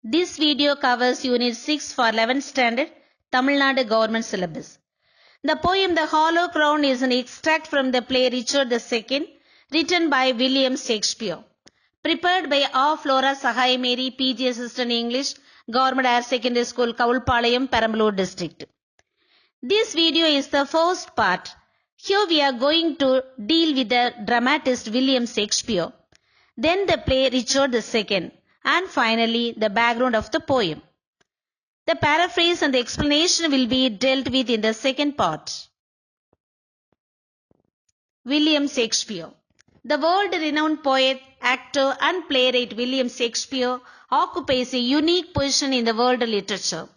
This video covers Unit 6 for 11th Standard, Tamilnadu Government Syllabus. The poem The Hollow Crown is an extract from the play Richard II, written by William Shakespeare. Prepared by A. Flora Sahai Mary, PG Assistant English, Government Higher Secondary School, Kavulpalayam, Perambalur District. This video is the first part. Here we are going to deal with the dramatist William Shakespeare, then the play Richard II, and finally the background of the poem. The paraphrase and the explanation will be dealt with in the second part. William Shakespeare. The world-renowned poet, actor and playwright William Shakespeare occupies a unique position in the world literature.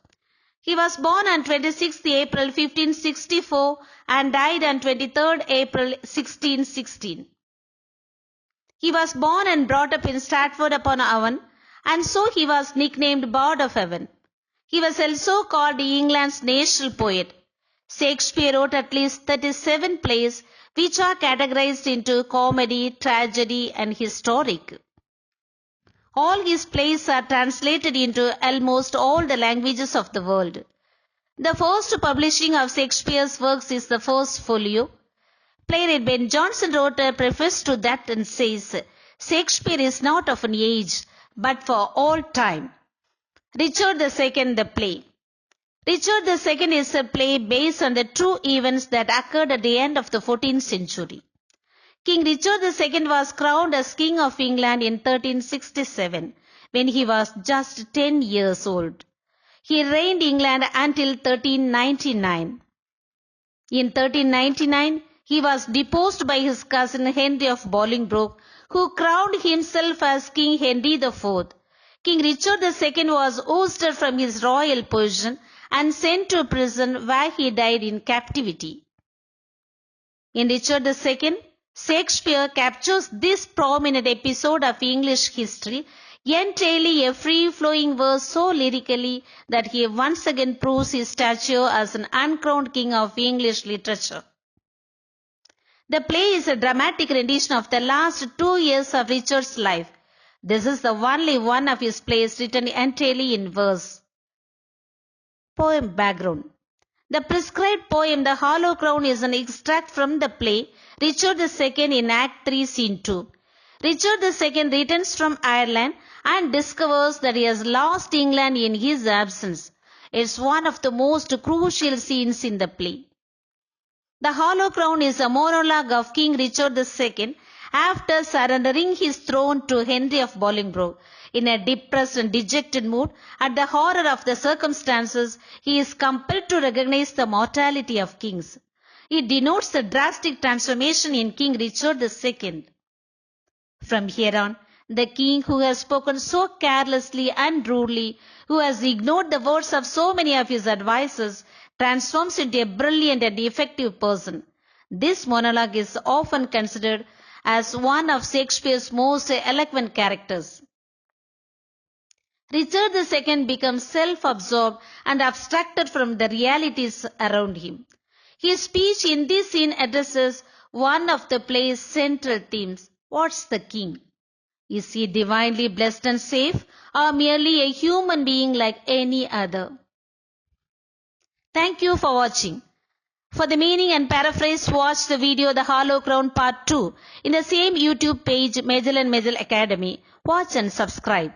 He was born on 26th April 1564 and died on 23rd April 1616. He was born and brought up in Stratford-upon-Avon, and so he was nicknamed Bard of Avon. He was also called England's national poet. Shakespeare wrote at least 37 plays, which are categorized into comedy, tragedy, and historic. All his plays are translated into almost all the languages of the world. The first publishing of Shakespeare's works is the first folio. Playwright Ben Jonson wrote a preface to that and says, "Shakespeare is not of an age, but for all time." Richard II, the play. Richard II is a play based on the true events that occurred at the end of the 14th century. King Richard II was crowned as King of England in 1367, when he was just 10 years old. He reigned England until 1399. In 1399, he was deposed by his cousin Henry of Bolingbroke, who crowned himself as King Henry IV. King Richard II was ousted from his royal position and sent to prison, where he died in captivity. In Richard II, Shakespeare captures this prominent episode of English history, entailing a free-flowing verse so lyrically that he once again proves his stature as an uncrowned king of English literature. The play is a dramatic rendition of the last 2 years of Richard's life. This is the only one of his plays written entirely in verse. Poem background. The prescribed poem The Hollow Crown is an extract from the play Richard II in Act 3, Scene 2. Richard II returns from Ireland and discovers that he has lost England in his absence. It's one of the most crucial scenes in the play. The Hollow Crown is a monologue of King Richard II after surrendering his throne to Henry of Bolingbroke. In a depressed and dejected mood, at the horror of the circumstances, he is compelled to recognize the mortality of kings. It denotes the drastic transformation in King Richard II. From here on, the king who has spoken so carelessly and rudely, who has ignored the words of so many of his advisers, transforms into a brilliant and effective person. This monologue is often considered as one of Shakespeare's most eloquent characters. Richard II becomes self-absorbed and abstracted from the realities around him. His speech in this scene addresses one of the play's central themes. What's the king? Is he divinely blessed and safe, or merely a human being like any other? Thank you for watching. For the meaning and paraphrase, watch the video The Hollow Crown Part 2 in the same YouTube page Majel and Majel Academy. Watch and subscribe.